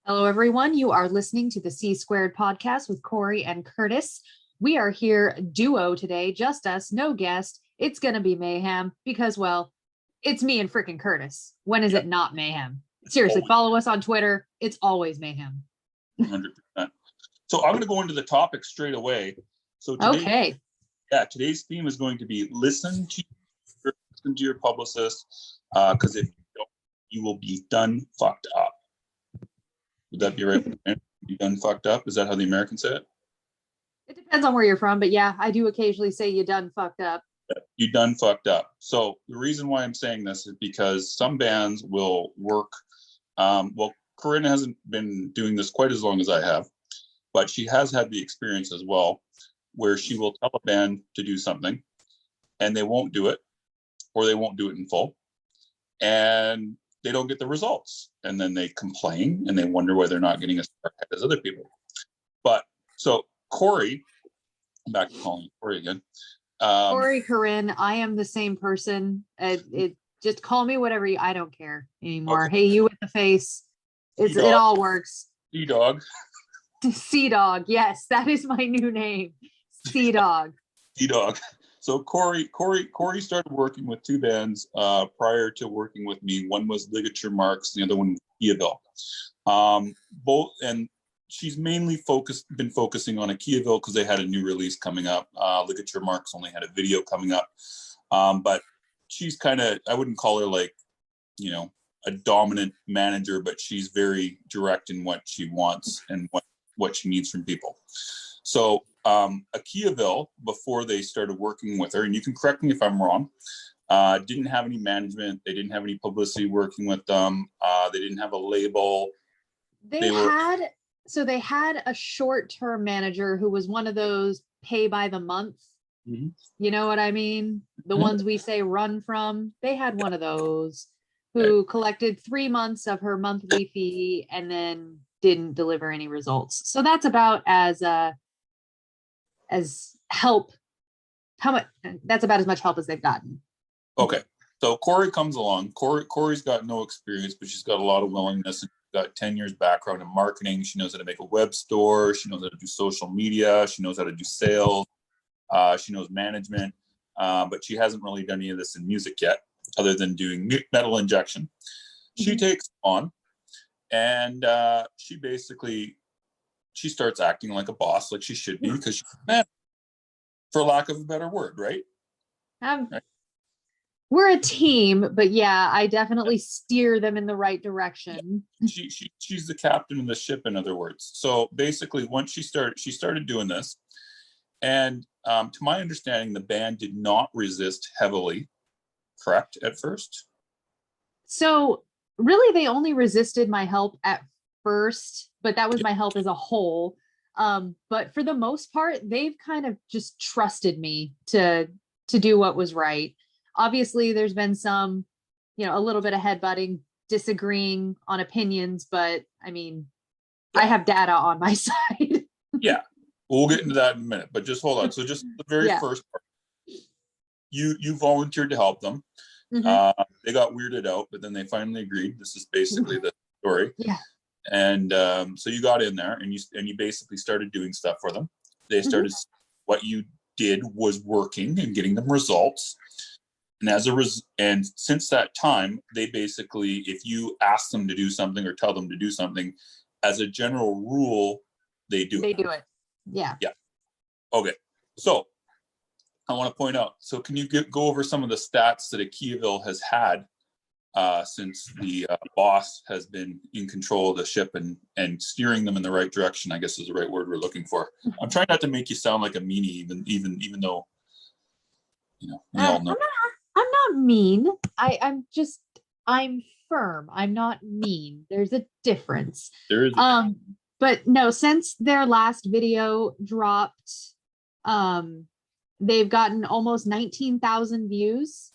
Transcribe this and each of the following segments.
Hello, everyone. You are listening to the C Squared podcast with Cori and Curtis. We are here duo today, just us, no guest. It's going to be mayhem because, well, it's me and freaking Curtis. When is it not mayhem? Seriously, follow us on Twitter. It's always mayhem. 100%. So I'm going to go into the topic straight away. So today, today's theme is going to be listen to your publicist, because if you don't, you will be done fucked up. Would that be right? Be done fucked up? Is that how the Americans say it? It depends on where you're from, but yeah, I do occasionally say you done fucked up. You done fucked up. So the reason why I'm saying this is because some bands will work. Corinne hasn't been doing this quite as long as I have, but she has had the experience as well, where she will tell a band to do something and they won't do it, or they won't do it in full, and they don't get the results. And then they complain and they wonder why they're not getting as far ahead as other people. But so Cori, I'm back to calling you Cori again. Cori, Corinne, I am the same person. It just call me whatever I don't care anymore. Okay. Hey, you with the face. It all works. C-Dog. C-Dog. Yes, that is my new name. C-Dog. C-Dog. So Cori started working with two bands prior to working with me. One was Ligature Marks, the other one was Kiaville. Both, and she's mainly been focusing on a Kiaville because they had a new release coming up. Ligature Marks only had a video coming up, but she's kind of, I wouldn't call her like, a dominant manager, but she's very direct in what she wants and what she needs from people. So Kiaville, before they started working with her, and you can correct me if I'm wrong, didn't have any management. They didn't have any publicity working with them. They didn't have a label. They had a short-term manager who was one of those pay by the month. Mm-hmm. You know what I mean? The ones we say run from. They had one of those who collected 3 months of her monthly fee and then didn't deliver any results. So that's about as help. That's about as much help as they've gotten. Okay. So Cori comes along. Cori's got no experience, but she's got a lot of willingness. She's got 10 years background in marketing. She knows how to make a web store. She knows how to do social media. She knows how to do sales. She knows management. But she hasn't really done any of this in music yet, other than doing metal injection. Mm-hmm. She takes on, and she starts acting like a boss, like she should be, because she's a man, for lack of a better word, right? Right? We're a team, but yeah, I definitely steer them in the right direction. Yeah. She's the captain of the ship, in other words. So basically, once she started doing this, and to my understanding, the band did not resist heavily, correct, at first? So really, they only resisted my help at first, but that was my help as a whole. But for the most part, they've kind of just trusted me to do what was right. Obviously, there's been some, a little bit of headbutting, disagreeing on opinions, but I mean, I have data on my side. Yeah, we'll get into that in a minute, but just hold on. So just the very first part, you volunteered to help them. Mm-hmm. They got weirded out, but then they finally agreed. This is basically the story. Yeah. And so you got in there and you basically started doing stuff for them. They started, what you did was working and getting them results. And and since that time, they basically, if you ask them to do something or tell them to do something, as a general rule, they do it. They do it. Yeah. Yeah. Okay. So I want to point out, so can you go over some of the stats that Kiaville has had since the boss has been in control of the ship and steering them in the right direction, I guess is the right word we're looking for. I'm trying not to make you sound like a meanie, even though, we all know. I'm not mean. I'm firm. I'm not mean. There's a difference. There is. But no, since their last video dropped, they've gotten almost 19,000 views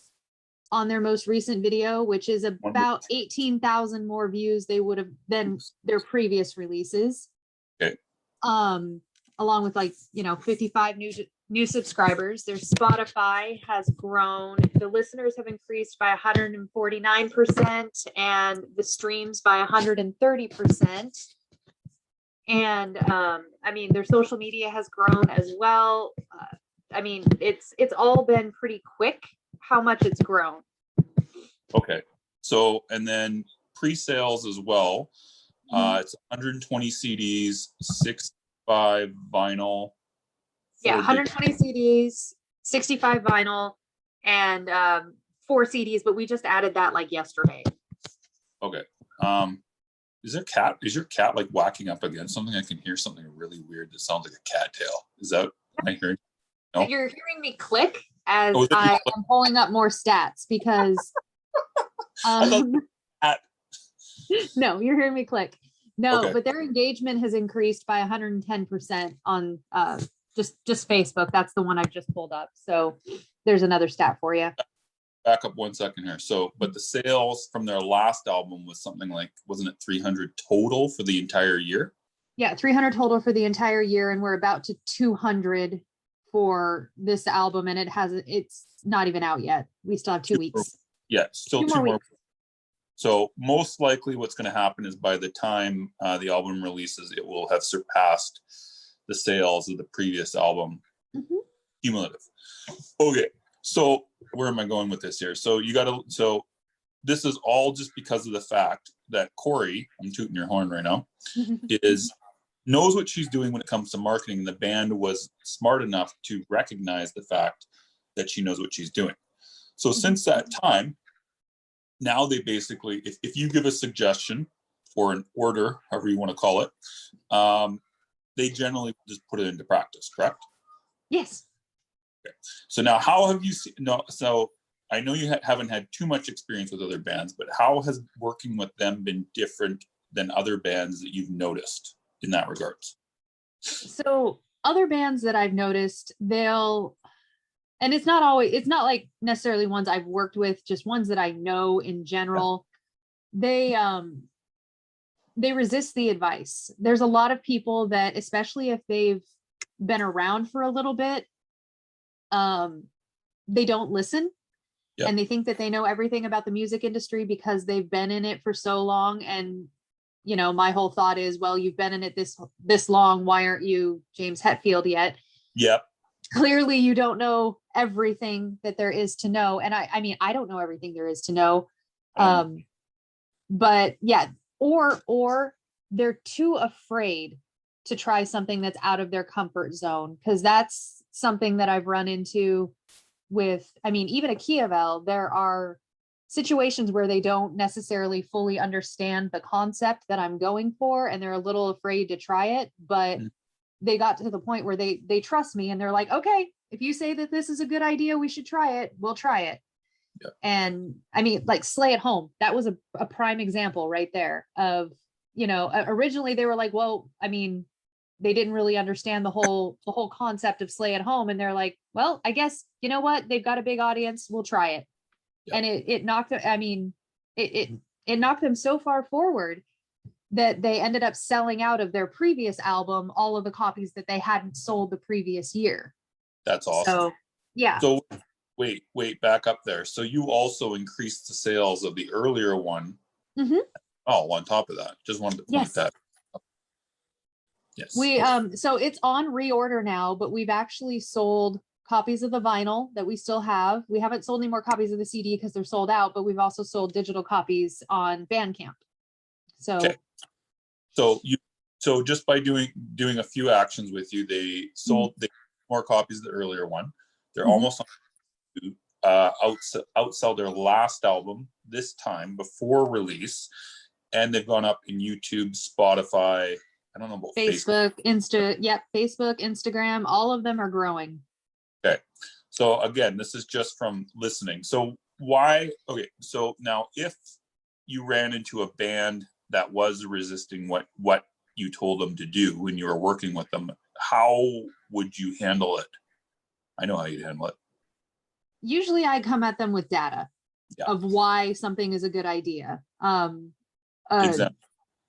on their most recent video, which is about 18,000 more views they would have than their previous releases. Okay. Along with 55 new subscribers. Their Spotify has grown. The listeners have increased by 149% and the streams by 130%. And I mean, their social media has grown as well. I mean, it's all been pretty quick how much it's grown. Okay. So, and then pre-sales as well. It's 120 CDs, 65 vinyl. Yeah, 120 CDs, 65 vinyl, and 4 CDs, but we just added that like yesterday. Okay. Is your cat like whacking up against something? I can hear something really weird that sounds like a cat tail. Is that am I hearing? No? You're hearing me click as I am pulling up more stats because no, you're hearing me click. No, okay. But their engagement has increased by 110% on just Facebook. That's the one I've just pulled up. So there's another stat for you. Back up 1 second here. So, but the sales from their last album was something like, wasn't it 300 total for the entire year? Yeah, 300 total for the entire year, and we're about to 200 for this album, and it's not even out yet. We still have 2 weeks. Yeah, still two more. So most likely what's going to happen is by the time the album releases, it will have surpassed the sales of the previous album. Cumulative. Okay. So where am I going with this here? So this is all just because of the fact that Cori, I'm tooting your horn right now, knows what she's doing when it comes to marketing. The band was smart enough to recognize the fact that she knows what she's doing. So since that time, now they basically, if you give a suggestion or an order, however you want to call it, they generally just put it into practice, correct? Yes. Okay. So now how have you seen, so I know you haven't had too much experience with other bands, but how has working with them been different than other bands that you've noticed in that regards? So other bands that I've noticed, and it's not like necessarily ones I've worked with, just ones that I know in general. Yeah. They resist the advice. There's a lot of people that, especially if they've been around for a little bit, they don't listen. Yep. And they think that they know everything about the music industry because they've been in it for so long. And, you know, my whole thought is, well, you've been in it this long. Why aren't you James Hetfield yet? Yep. Clearly you don't know everything that there is to know. And I mean, I don't know everything there is to know. But yeah, or they're too afraid to try something that's out of their comfort zone. Cause that's something that I've run into with, I mean, even a Kievel, there are situations where they don't necessarily fully understand the concept that I'm going for. And they're a little afraid to try it, but they got to the point where they trust me and they're like, okay, if you say that this is a good idea, we should try it. We'll try it. Yeah. And I mean, like Slay at Home, that was a prime example right there of, you know, originally they were like, well, I mean, they didn't really understand the whole concept of Slay at Home. And they're like, well, I guess, you know what? They've got a big audience. We'll try it. Yeah. And it knocked, I mean, it knocked them so far forward that they ended up selling out of their previous album, all of the copies that they hadn't sold the previous year. That's awesome. So, yeah. So wait, back up there. So you also increased the sales of the earlier one. Mm-hmm. Oh, on top of that, just wanted to point that. Yes. We so it's on reorder now, but we've actually sold copies of the vinyl that we still have. We haven't sold any more copies of the CD because they're sold out, but we've also sold digital copies on Bandcamp. So, okay. So just by doing a few actions with you, they sold more copies of the earlier one. They're almost on to outsell their last album this time before release, and they've gone up in YouTube, Spotify. I don't know about Facebook, Facebook, Instagram, all of them are growing. Okay. So again, this is just from listening. So so now if you ran into a band that was resisting what you told them to do when you were working with them, how would you handle it? I know how you'd handle it. Usually I come at them with data of why something is a good idea.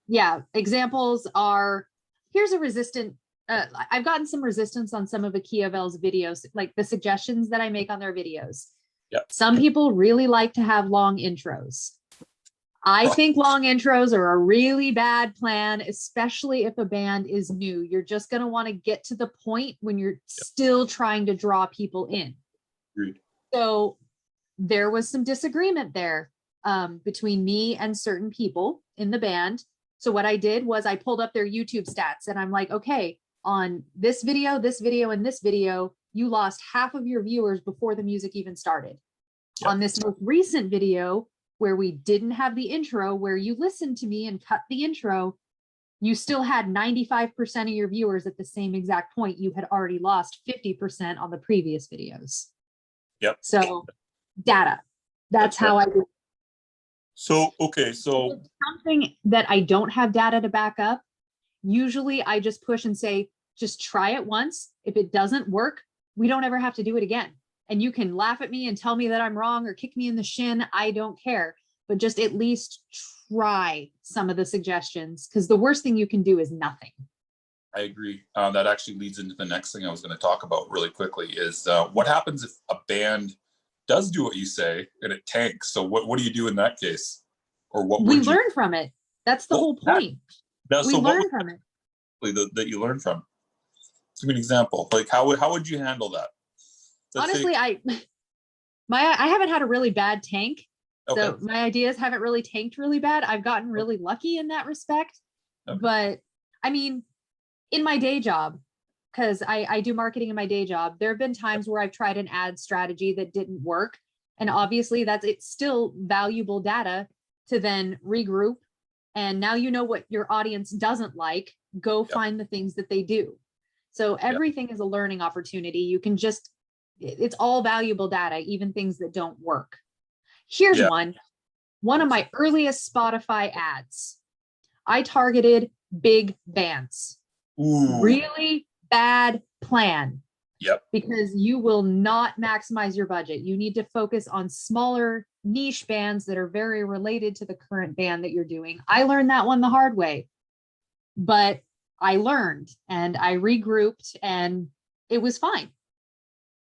Yeah, examples are, here's a resistant, I've gotten some resistance on some of Kievel's videos, like the suggestions that I make on their videos. Yep. Some people really like to have long intros. I think long intros are a really bad plan, especially if a band is new. You're just going to want to get to the point when you're still trying to draw people in. Agreed. So there was some disagreement there between me and certain people in the band. So what I did was I pulled up their YouTube stats and I'm like, okay, on this video, and this video, you lost half of your viewers before the music even started. Yep. On this most recent video, where we didn't have the intro, where you listened to me and cut the intro, you still had 95% of your viewers at the same exact point. You had already lost 50% on the previous videos. Yep. So data, that's how I do it. So, okay. So something that I don't have data to back up, usually I just push and say, just try it once. If it doesn't work, we don't ever have to do it again. And you can laugh at me and tell me that I'm wrong or kick me in the shin. I don't care, but just at least try some of the suggestions, because the worst thing you can do is nothing. I agree. That actually leads into the next thing I was going to talk about really quickly is what happens if a band does do what you say and it tanks? So what do you do in that case? Or what we learn from it. That's the whole point. We learn from it. That you learn from. Give me an example. Like how would you handle that? Honestly, I haven't had a really bad tank. Okay. So my ideas haven't really tanked really bad. I've gotten really lucky in that respect. Okay. But I mean, in my day job, because I do marketing in my day job, there have been times where I've tried an ad strategy that didn't work. And obviously it's still valuable data to then regroup. And now you know what your audience doesn't like. Go find the things that they do. So everything is a learning opportunity. You can just, it's all valuable data, even things that don't work. Here's one of my earliest Spotify ads. I targeted big bands. Ooh. Really bad plan. Yep. Because you will not maximize your budget. You need to focus on smaller niche bands that are very related to the current band that you're doing. I learned that one the hard way, but I learned and I regrouped and it was fine.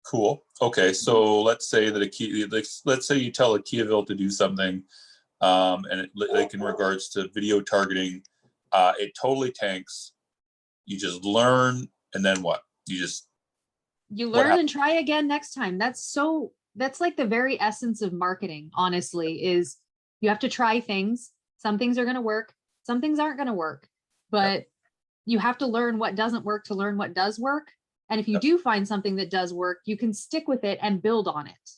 Cool. Okay. So let's say that let's say you tell a Kiaville to do something, and like in regards to video targeting, it totally tanks. You just learn, and then what? You learn and try again next time. That's like the very essence of marketing, honestly, is you have to try things. Some things are going to work. Some things aren't going to work, but you have to learn what doesn't work to learn what does work. And if you do find something that does work, you can stick with it and build on it.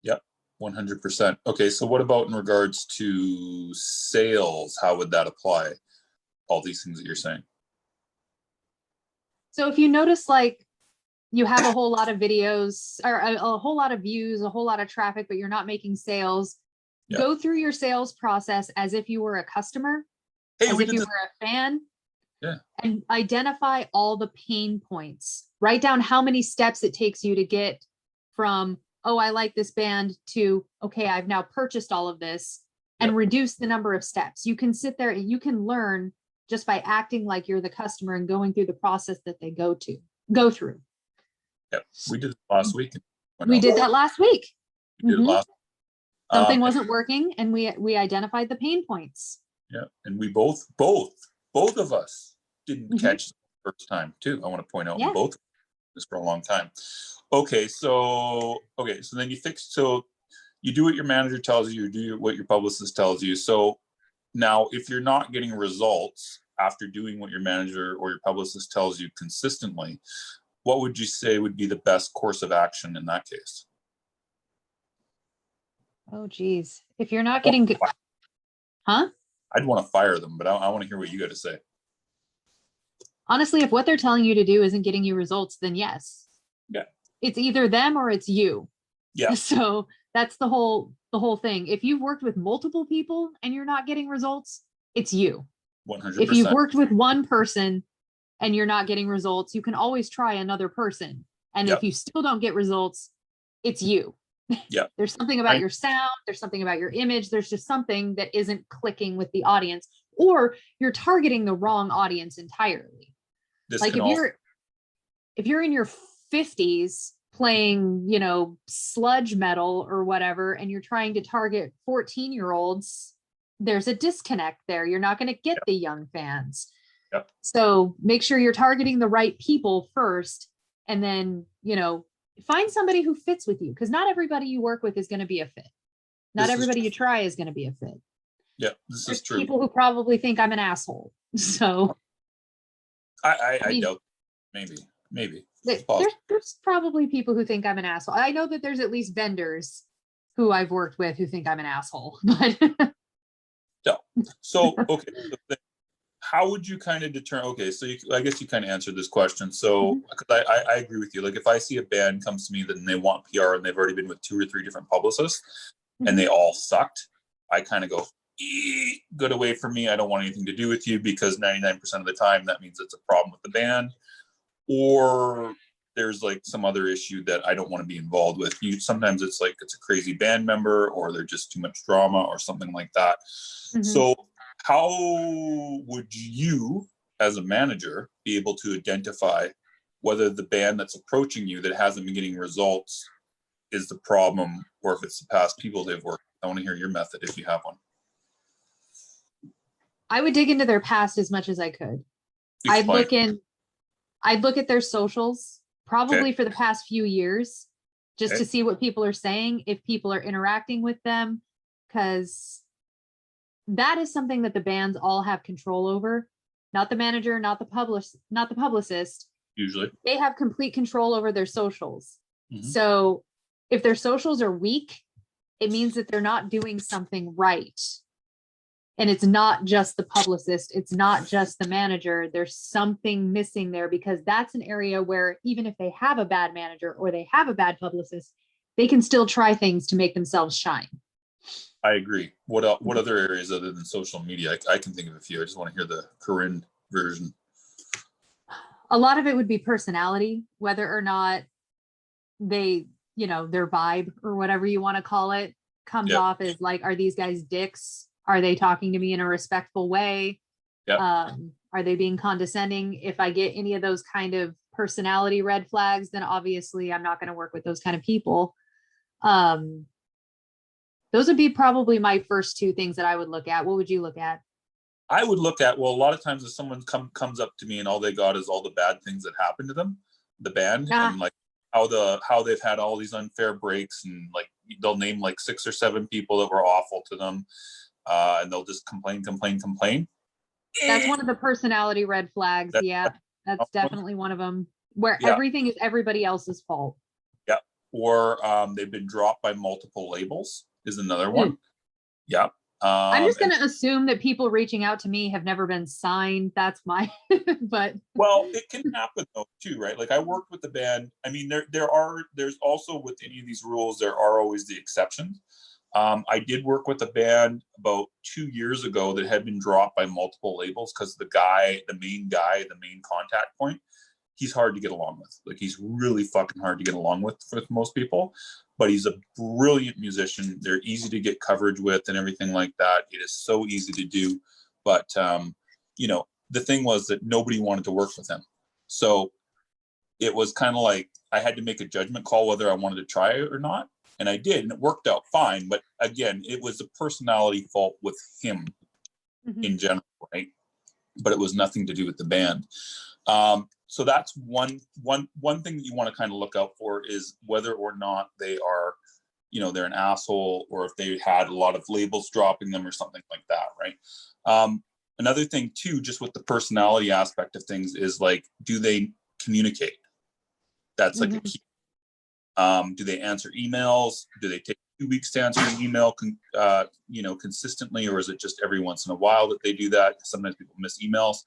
Yep. 100%. Okay. So what about in regards to sales? How would that apply? All these things that you're saying. So if you notice, like, you have a whole lot of videos or a whole lot of views, a whole lot of traffic, but you're not making sales, go through your sales process as if you were a customer, as if you were a fan, and identify all the pain points. Write down how many steps it takes you to get from, oh, I like this band, to, okay, I've now purchased all of this, and reduce the number of steps. You can sit there and you can learn just by acting like you're the customer and going through the process that they go through. Yep. We did it last week. We did that last week. We did it last. Something wasn't working, and we identified the pain points. Yeah, and we both of us didn't catch the first time too. I want to point out both this for a long time. Okay, so then you do what your manager tells you, what your publicist tells you. So now, if you're not getting results after doing what your manager or your publicist tells you consistently, what would you say would be the best course of action in that case? Oh, geez. If you're not getting good, huh? I'd want to fire them, but I want to hear what you got to say. Honestly, if what they're telling you to do isn't getting you results, then yes. Yeah. It's either them or it's you. Yeah. So that's the whole thing. If you've worked with multiple people and you're not getting results, it's you. 100%. If you've worked with one person and you're not getting results, you can always try another person. And if you still don't get results, it's you. Yeah. There's something about your sound. There's something about your image. There's just something that isn't clicking with the audience, or you're targeting the wrong audience entirely. Like if you're in your 50s playing, sludge metal or whatever, and you're trying to target 14-year-olds, there's a disconnect there. You're not going to get the young fans. Yep. So make sure you're targeting the right people first, and then, find somebody who fits with you, because not everybody you work with is going to be a fit. Not everybody you try is going to be a fit. Yeah, this There's is true. people who probably think I'm an asshole. So I doubt. Maybe. There's probably people who think I'm an asshole. I know that there's at least vendors who I've worked with who think I'm an asshole, but no. So, okay. How would you kind of determine? Okay, so I guess you kind of answered this question. So, because I agree with you. Like, if I see a band comes to me and they want PR and they've already been with 2 or 3 different publicists and they all sucked, I kind of go, good away from me. I don't want anything to do with you, because 99% of the time that means it's a problem with the band, or there's like some other issue that I don't want to be involved with. Sometimes it's like it's a crazy band member, or they're just too much drama or something like that. So how would you, as a manager, be able to identify whether the band that's approaching you that hasn't been getting results is the problem, or if it's the past people they've worked with? I want to hear your method if you have one. I would dig into their past as much as I could. Explain. I'd look at their socials, probably for the past few years, just to see what people are saying, if people are interacting with them, because that is something that the bands all have control over. Not the manager, not the publicist. Usually. They have complete control over their socials. So if their socials are weak, it means that they're not doing something right. And it's not just the publicist, it's not just the manager. There's something missing there, because that's an area where even if they have a bad manager or they have a bad publicist, they can still try things to make themselves shine. I agree. What other areas other than social media? I can think of a few. I just want to hear the Corinne version. A lot of it would be personality, whether or not they, their vibe or whatever you want to call it comes off as like, are these guys dicks? Are they talking to me in a respectful way? Are they being condescending? If I get any of those kind of personality red flags, then obviously I'm not going to work with those kind of people. Those would be probably my first 2 things that I would look at. What would you look at? I would look at, well, a lot of times if someone comes up to me and all they got is all the bad things that happened to them, the band, and like how they've had all these unfair breaks, and like they'll name like 6 or 7 people that were awful to them. And they'll just complain. That's one of the personality red flags. That's definitely one of them, where everything is everybody else's fault. Yeah. Or they've been dropped by multiple labels is another one. Yeah. I'm just going to assume that people reaching out to me have never been signed. That's my, but. Well, it can happen though too, right? Like I worked with the band. I mean, there's also with any of these rules, there are always the exceptions. I did work with a band about 2 years ago that had been dropped by multiple labels because the main contact point, he's hard to get along with. Like he's really fucking hard to get along with most people, but he's a brilliant musician. They're easy to get coverage with and everything like that. It is so easy to do. But, the thing was that nobody wanted to work with him. So it was kind of like I had to make a judgment call whether I wanted to try it or not. And I did, and it worked out fine. But again, it was a personality fault with him in general, right? But it was nothing to do with the band. So that's one thing that you want to kind of look out for is whether or not they are, they're an asshole, or if they had a lot of labels dropping them or something like that, right? Another thing too, just with the personality aspect of things, is like, do they communicate? That's like a key. Do they answer emails? Do they take 2 weeks to answer an email, consistently, or is it just every once in a while that they do that? Sometimes people miss emails.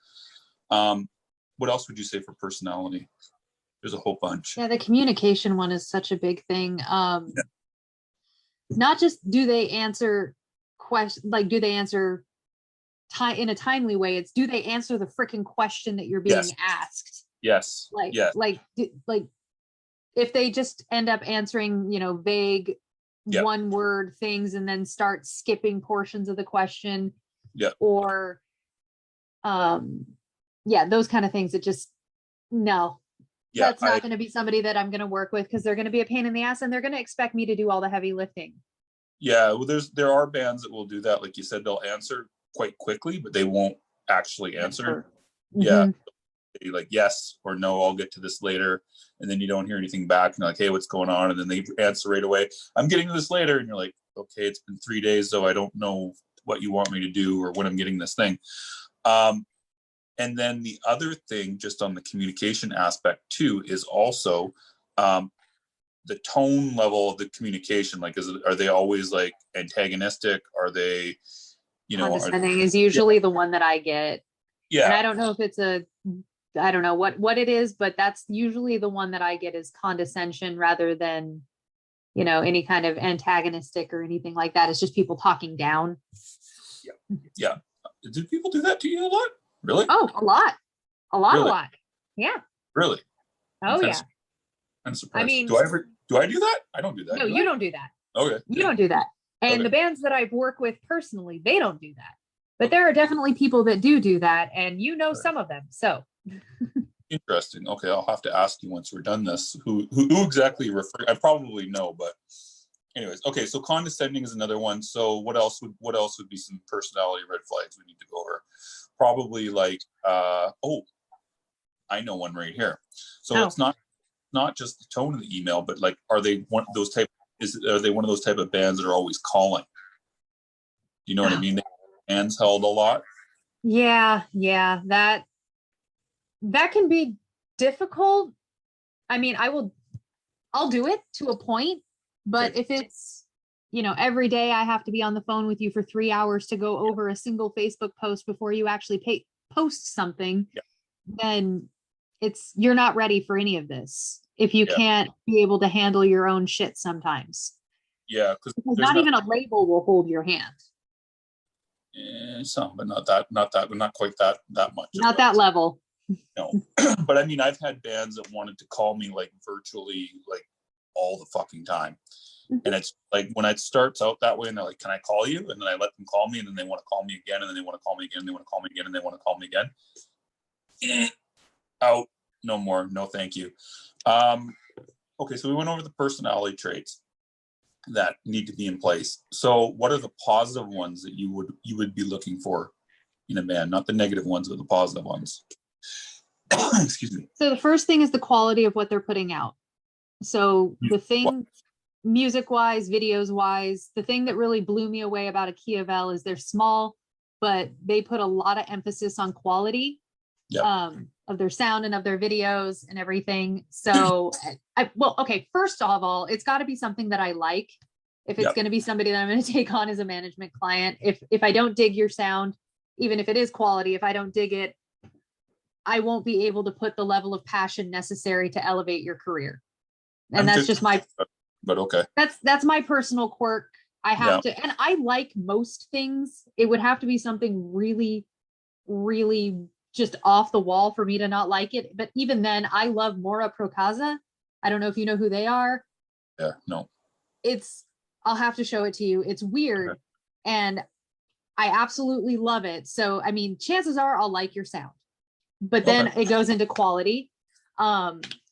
What else would you say for personality? There's a whole bunch. Yeah, the communication one is such a big thing. Not just do they answer questions, like do they answer in a timely way? It's do they answer the freaking question that you're being asked? Yes. Like if they just end up answering, vague one word things and then start skipping portions of the question, or those kind of things, it just that's not going to be somebody that I'm going to work with, because they're going to be a pain in the ass and they're going to expect me to do all the heavy lifting. Yeah, well, there are bands that will do that. Like you said, they'll answer quite quickly, but they won't actually answer. Yeah, Mm-hmm. like yes or no, I'll get to this later, and then you don't hear anything back, and you're like, hey, what's going on? And then they answer right away, I'm getting to this later, and you're like, okay, it's been 3 days, so I don't know what you want me to do or when I'm getting this thing. And then the other thing, just on the communication aspect too, is also the tone level of the communication. Like, are they always like antagonistic? Are they, Condescending is usually the one that I get. And yeah, I don't know if it's I don't know what it is, but that's usually the one that I get is condescension rather than, any kind of antagonistic or anything like that. It's just people talking down. yeah. Do people do that to you a lot? Really? Oh, a lot. A lot, a Really? lot. Yeah. Really? Oh, I'm yeah. surprised. I mean, Do I do that? I don't do that. no, you don't do that. Okay. You don't do that. And Okay. the bands that I've worked with personally, they don't do that. But there are definitely people that do that, and some of them. So Interesting. Okay, I'll have to ask you once we're done this. Who exactly refer? I probably know, but anyways, okay. So condescending is another one. So what else would be some personality red flags we need to go over? Probably like I know one right here. So it's not just the tone of the email, but like, are they one of those are they one of those type of bands that are always calling? You know what I mean? Hands held a lot. yeah, that can be difficult. I mean, I'll do it to a point, but Okay. if it's, every day I have to be on the phone with you for 3 hours to go over a single Facebook post before you actually post something, Yeah. then you're not ready for any of this if you Yeah. can't be able to handle your own shit sometimes. Yeah, because Not even a label will hold your hand. Some, but not quite that much. Not that level. No, but I mean, I've had bands that wanted to call me like virtually like all the fucking time. And it's like when it starts out that way and they're like, can I call you? And then I let them call me and then they want to call me again and then they want to call me again and they want to call me again and they want to call me again. Out, no more, no thank you. Okay, so we went over the personality traits that need to be in place. So what are the positive ones that you would be looking for in a band? Not the negative ones, but the positive ones. Excuse me. So the first thing is the quality of what they're putting out. So the thing, music wise, videos wise, the thing that really blew me away about a Kievel is they're small, but they put a lot of emphasis on quality of their sound and of their videos and everything. So okay, first of all, it's got to be something that I like. If it's going to be somebody that I'm going to take on as a management client, if I don't dig your sound, even if it is quality, if I don't dig it, I won't be able to put the level of passion necessary to elevate your career. And that's just but okay. That's my personal quirk. I have to, and I like most things. It would have to be something really, really just off the wall for me to not like it. But even then, I love Mora Procasa. I don't know if you know who they are. Yeah, no. I'll have to show it to you. It's weird. Okay. And I absolutely love it. So, I mean, chances are I'll like your sound. But then it goes into quality.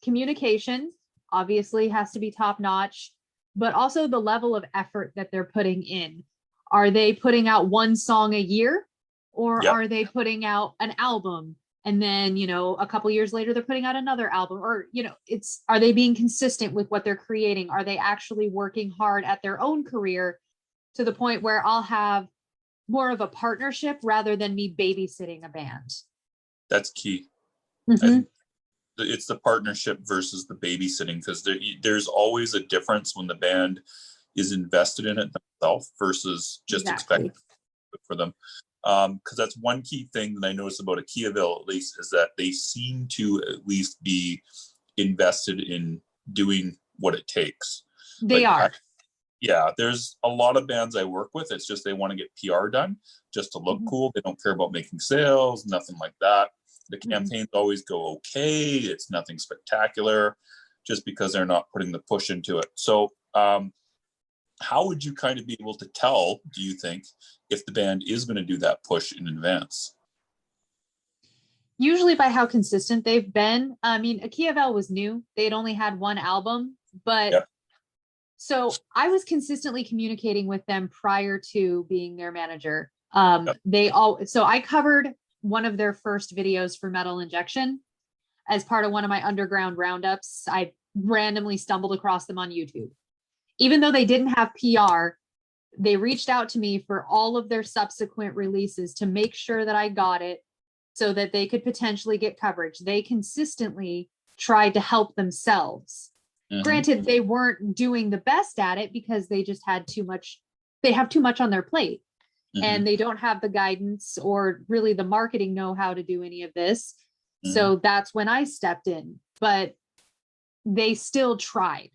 Communication obviously has to be top notch, but also the level of effort that they're putting in. Are they putting out one song a year, or are they putting out an album and then, a couple years later they're putting out another album? Or, are they being consistent with what they're creating? Are they actually working hard at their own career to the point where I'll have more of a partnership rather than me babysitting a band? That's key. It's the partnership versus the babysitting, because there's always a difference when the band is invested in it themselves versus just expecting it for them. Because that's one key thing that I noticed about a Kievel, at least, is that they seem to at least be invested in doing what it takes. They are. There's a lot of bands I work with. It's just they want to get PR done just to look cool. They don't care about making sales, nothing like that. The campaigns always go okay. It's nothing spectacular, just because they're not putting the push into it. So how would you kind of be able to tell, do you think, if the band is going to do that push in advance? Usually by how consistent they've been. I mean, Kievel was new. They'd only had one album, but So I was consistently communicating with them prior to being their manager. So I covered one of their first videos for Metal Injection as part of one of my underground roundups. I randomly stumbled across them on YouTube. Even though they didn't have PR, they reached out to me for all of their subsequent releases to make sure that I got it so that they could potentially get coverage. They consistently tried to help themselves. Mm-hmm. Granted, they weren't doing the best at it because they just had too much, they have too much on their plate. Mm-hmm. And they don't have the guidance or really the marketing know-how to do any of this. Mm-hmm. So that's when I stepped in, but they still tried.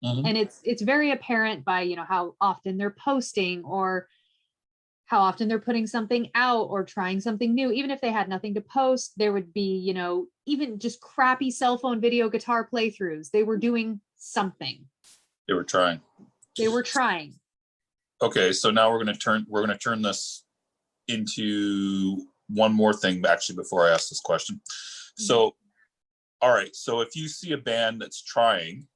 Mm-hmm. And it's very apparent by, you know, how often they're posting or how often they're putting something out or trying something new. Even if they had nothing to post, there would be, you know, even just crappy cell phone video guitar playthroughs. They were doing something. They were trying. Okay, so now we're going to turn this into one more thing actually before I ask this question. Mm-hmm. So, all right, so if you see a band that's trying,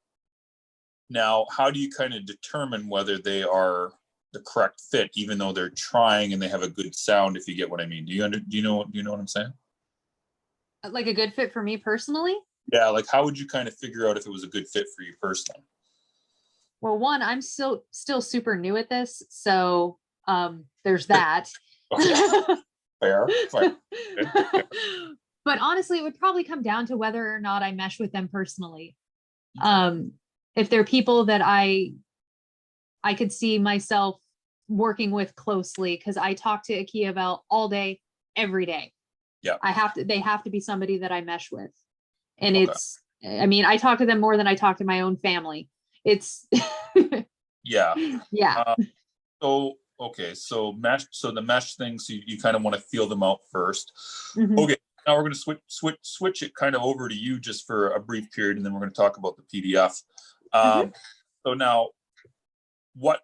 now how do you kind of determine whether they are the correct fit, even though they're trying and they have a good sound, if you get what I mean? Do you know what I'm saying? Like a good fit for me personally? Yeah, like how would you kind of figure out if it was a good fit for you personally? Well, one, I'm still super new at this, so there's that. Fair. But honestly, it would probably come down to whether or not I mesh with them personally. If they're people that I could see myself working with closely, because I talk to Akiavel all day, every day. Yeah. They have to be somebody that I mesh with. And I talk to them more than I talk to my own family. It's yeah. So the mesh things, you kind of want to feel them out first. Mm-hmm. Okay, now we're going to switch it kind of over to you just for a brief period, and then we're going to talk about the PDF. Mm-hmm. So now, what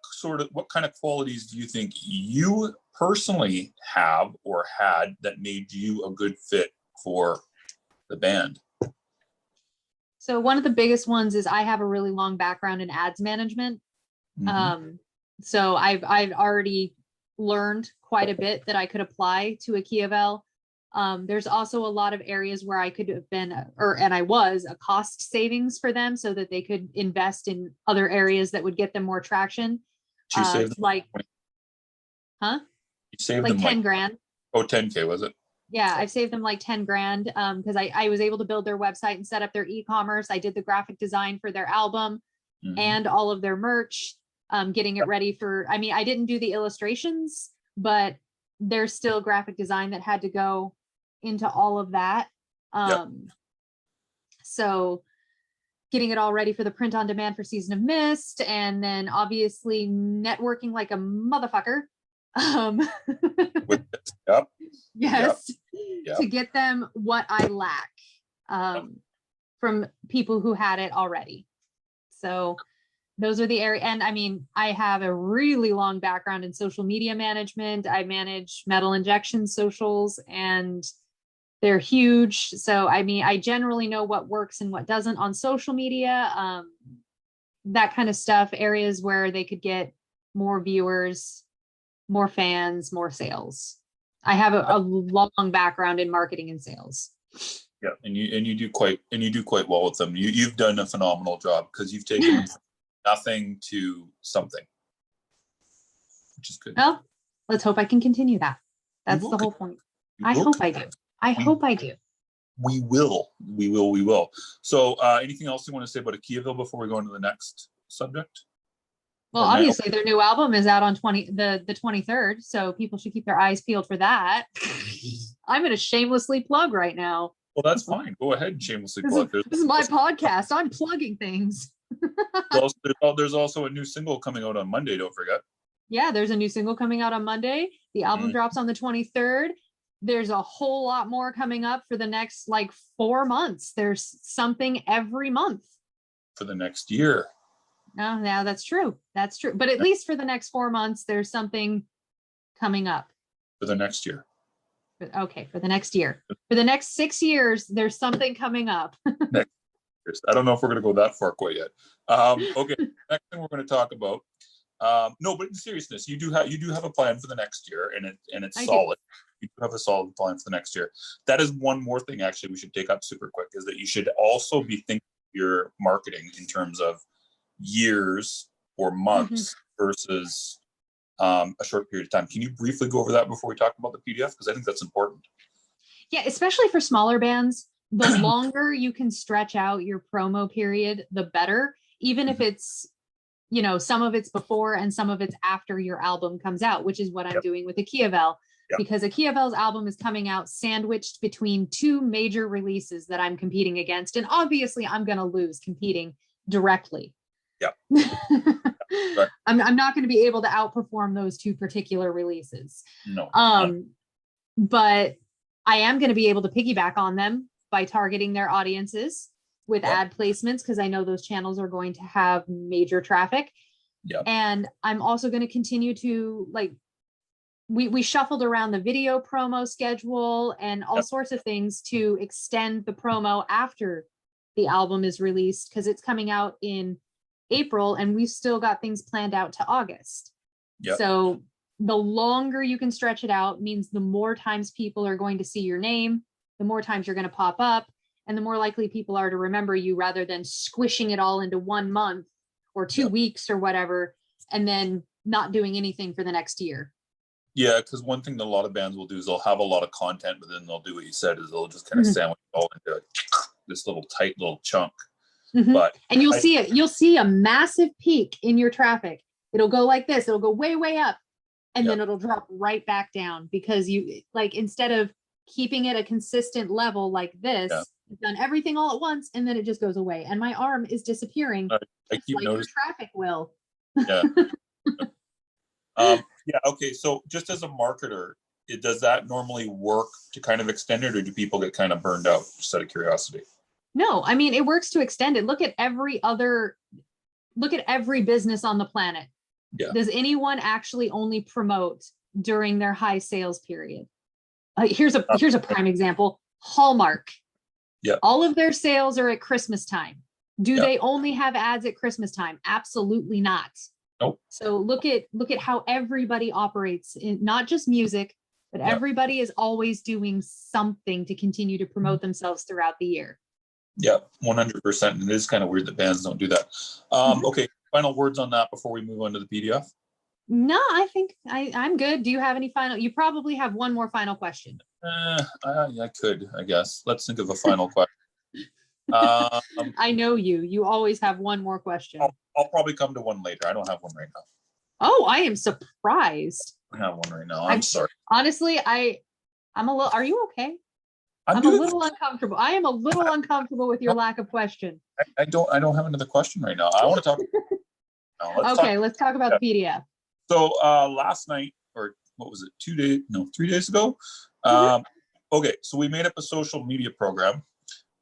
kind of qualities do you think you personally have or had that made you a good fit for the band? So one of the biggest ones is I have a really long background in ads management. Mm-hmm. So I've already learned quite a bit that I could apply to Akiavel. There's also a lot of areas where I could have been, and I was a cost savings for them so that they could invest in other areas that would get them more traction. You saved them huh? You saved like them 10 grand. Oh, 10K was it? Yeah, I've saved them like 10 grand because I was able to build their website and set up their e-commerce. I did the graphic design for their album mm-hmm. and all of their merch, getting it ready for, I didn't do the illustrations, but there's still graphic design that had to go into all of that. So getting it all ready for the print on demand for Season of Mist, and then obviously networking like a motherfucker. Yes. Yep. To get them what I lack from people who had it already. So those are the areas. And I have a really long background in social media management. I manage Metal Injection socials, and they're huge. So, I generally know what works and what doesn't on social media, that kind of stuff, areas where they could get more viewers, more fans, more sales. I have a long background in marketing and sales. Yeah, and you do quite well with them. You've done a phenomenal job because you've taken them from nothing to something, which is good. Well, let's hope I can continue that. That's the whole point. I hope I do. We will. So, anything else you want to say about Akiavel before we go into the next subject? Well, obviously their new album is out on the 23rd, so people should keep their eyes peeled for that. I'm going to shamelessly plug right now. Well, that's fine. Go ahead and shamelessly plug. This is my podcast. I'm plugging things. There's also a new single coming out on Monday, don't forget. Yeah, there's a new single coming out on Monday. The album drops on the 23rd. There's a whole lot more coming up for the next 4 months. There's something every month. For the next year. No, that's true. That's true. But at least for the next 4 months, there's something coming up. For the next year. Okay, for the next year. For the next 6 years, there's something coming up. I don't know if we're going to go that far quite yet. Okay, next thing we're going to talk about. No, but in seriousness, you do have a plan for the next year, and it's solid. You do have a solid plan for the next year. That is one more thing actually we should take up super quick, is that you should also be thinking your marketing in terms of years or months versus a short period of time. Can you briefly go over that before we talk about the PDF? Because I think that's important. Yeah, especially for smaller bands, the longer you can stretch out your promo period, the better. Even if it's, some of it's before and some of it's after your album comes out, which is what I'm doing with Akiavel. Because Akiavel's album is coming out sandwiched between two major releases that I'm competing against. And obviously I'm going to lose competing directly. Yeah. I'm not going to be able to outperform those two particular releases. No. But I am going to be able to piggyback on them by targeting their audiences with ad placements, because I know those channels are going to have major traffic. And I'm also going to continue to we shuffled around the video promo schedule and all sorts of things to extend the promo after the album is released, because it's coming out in April and we've still got things planned out to August. So the longer you can stretch it out means the more times people are going to see your name, the more times you're going to pop up, and the more likely people are to remember you, rather than squishing it all into 1 month or 2 weeks or whatever, and then not doing anything for the next year. Yeah, because one thing that a lot of bands will do is they'll have a lot of content, but then they'll do what you said, is they'll just kind of sandwich it all into this little tight little chunk. But you'll see a massive peak in your traffic. It'll go like this. It'll go way, way up. And then it'll drop right back down, because you instead of keeping it a consistent level like this, you've done everything all at once, and then it just goes away. And my arm is disappearing. I keep noticing your traffic will. Okay. So just as a marketer, does that normally work to kind of extend it, or do people get kind of burned out, just out of curiosity? No, I mean, it works to extend it. Look at every business on the planet. Does anyone actually only promote during their high sales period? Here's a prime example. Hallmark. All of their sales are at Christmas time. Do they only have ads at Christmas time? Absolutely not. Nope. So look at how everybody operates in not just music, but everybody is always doing something to continue to promote themselves throughout the year. Yeah, 100%. And it is kind of weird that bands don't do that. Okay, final words on that before we move on to the PDF? No, I think I'm good. Do you have any final? You probably have one more final question. I could, I guess. Let's think of a final question. I know you. You always have one more question. I'll probably come to one later. I don't have one right now. Oh, I am surprised. I have one right now. I'm sorry. Honestly, I'm a little. Are you okay? I'm a little uncomfortable. I am a little uncomfortable with your lack of question. I don't have another question right now. I want to talk. Let's talk about the PDF. So last night, or what was it? 3 days ago. Okay, so we made up a social media program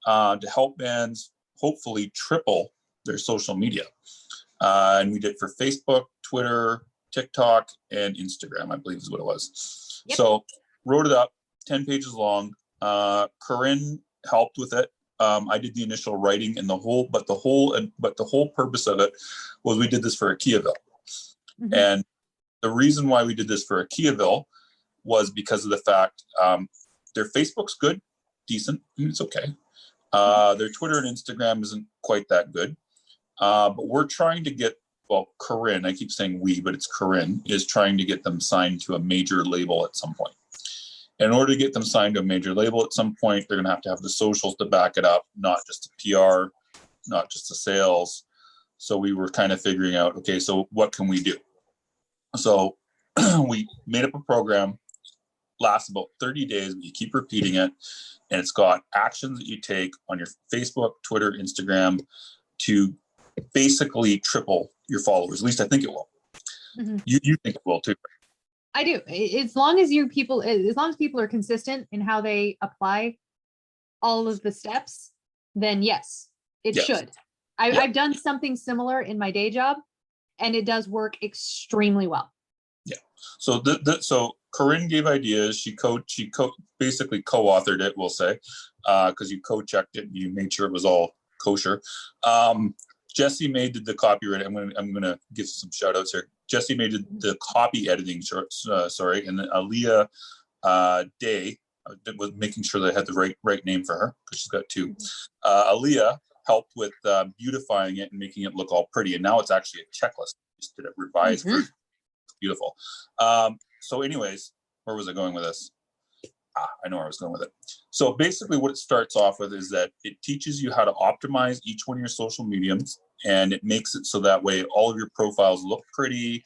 to help bands hopefully triple their social media. And we did for Facebook, Twitter, TikTok, and Instagram, I believe is what it was. So wrote it up, 10 pages long. Corinne helped with it. I did the initial writing and the whole purpose of it was we did this for Akiavel. And the reason why we did this for Akiavel was because of the fact their Facebook's good, decent. I mean, it's okay. Their Twitter and Instagram isn't quite that good. But we're trying to get, Corinne, I keep saying we, but it's Corinne, is trying to get them signed to a major label at some point. In order to get them signed to a major label at some point, they're going to have the socials to back it up, not just the PR, not just the sales. So we were kind of figuring out, okay, so what can we do? So we made up a program, lasts about 30 days, but you keep repeating it. And it's got actions that you take on your Facebook, Twitter, Instagram to basically triple your followers. At least I think it will. You think it will too. I do. As long as people are consistent in how they apply all of the steps, then yes, it should. I've done something similar in my day job, and it does work extremely well. Yeah. So so Corinne gave ideas. She basically co-authored it, we'll say, because you co-checked it and you made sure it was all kosher. Jesse made the copyright. I'm gonna give some shout outs here. Jesse made the copy editing, sorry, and then Aaliyah Day was making sure that I had the right name for her because she's got two. Aaliyah helped with beautifying it and making it look all pretty, and now it's actually a checklist. Just did a revised version. It's beautiful. So, anyways, where was I going with this? I know where I was going with it. So basically what it starts off with is that it teaches you how to optimize each one of your social mediums, and it makes it so that way all of your profiles look pretty.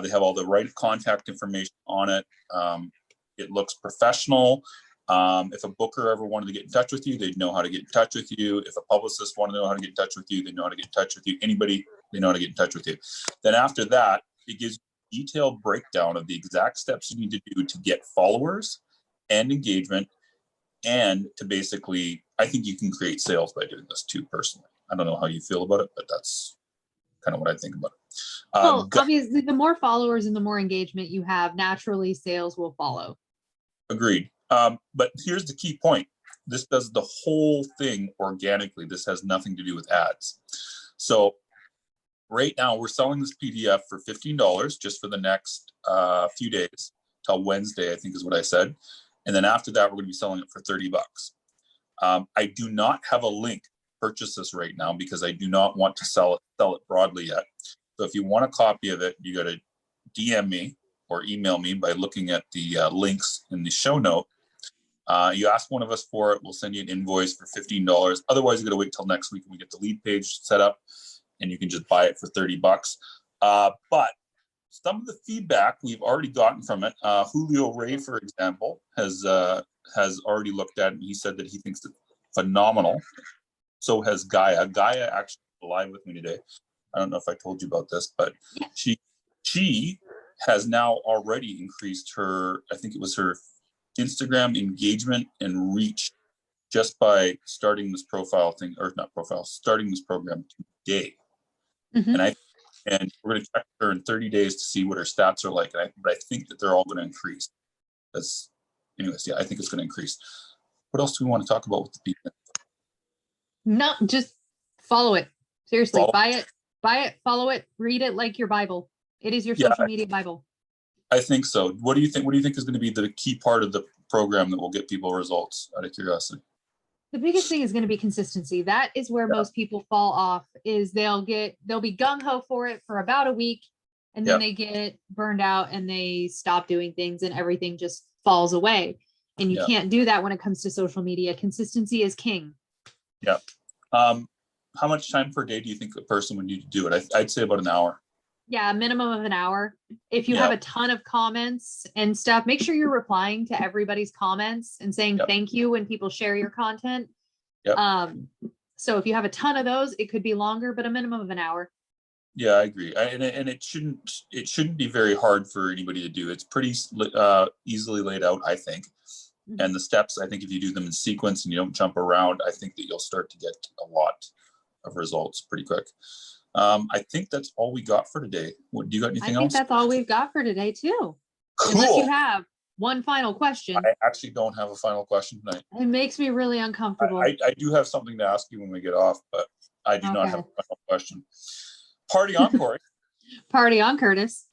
They have all the right contact information on it. It looks professional. If a booker ever wanted to get in touch with you, they'd know how to get in touch with you. If a publicist wanted to know how to get in touch with you, they know how to get in touch with you. Anybody, they know how to get in touch with you. Then after that, it gives you a detailed breakdown of the exact steps you need to do to get followers and engagement, and to basically, I think you can create sales by doing this too, personally. I don't know how you feel about it, but that's kind of what I think about it. Well, obviously, the more followers and the more engagement you have, naturally sales will follow. Agreed. But here's the key point. This does the whole thing organically. This has nothing to do with ads. So right now we're selling this PDF for $15 just for the next few days till Wednesday, I think is what I said. And then after that, we're going to be selling it for $30. I do not have a link to purchase this right now because I do not want to sell it broadly yet. So if you want a copy of it, you got to DM me or email me by looking at the links in the show note. You ask one of us for it, we'll send you an invoice for $15. Otherwise, you got to wait till next week when we get the lead page set up, and you can just buy it for $30. But some of the feedback we've already gotten from it, Julio Ray, for example, has already looked at it, and he said that he thinks it's phenomenal. So has Gaia. Gaia actually live with me today. I don't know if I told you about this, but she has now already increased her, I think it was her Instagram engagement and reach just by starting this starting this program today. And we're going to check her in 30 days to see what her stats are like. But I think that they're all going to increase. Anyways, I think it's going to increase. What else do we want to talk about with the people? No, just follow it. Seriously, buy it, follow it, read it like your Bible. It is your social media Bible. I think so. What do you think? What do you think is going to be the key part of the program that will get people results, out of curiosity? The biggest thing is going to be consistency. That is where most people fall off, is they'll be gung-ho for it for about a week, and then they get burned out and they stop doing things and everything just falls away. And you can't do that when it comes to social media. Consistency is king. Yeah. How much time per day do you think a person would need to do it? I'd say about an hour. Yeah, a minimum of an hour. If you have a ton of comments and stuff, make sure you're replying to everybody's comments and saying thank you when people share your content. So if you have a ton of those, it could be longer, but a minimum of an hour. Yeah, I agree. And it shouldn't be very hard for anybody to do. It's pretty easily laid out, I think. And the steps, I think if you do them in sequence and you don't jump around, I think that you'll start to get a lot of results pretty quick. I think that's all we got for today. Do you got anything else? I think that's all we've got for today too. Cool. Unless you have one final question. I actually don't have a final question tonight. It makes me really uncomfortable. I do have something to ask you when we get off, but I do not have a final question. Party on, Cori. Party on, Curtis.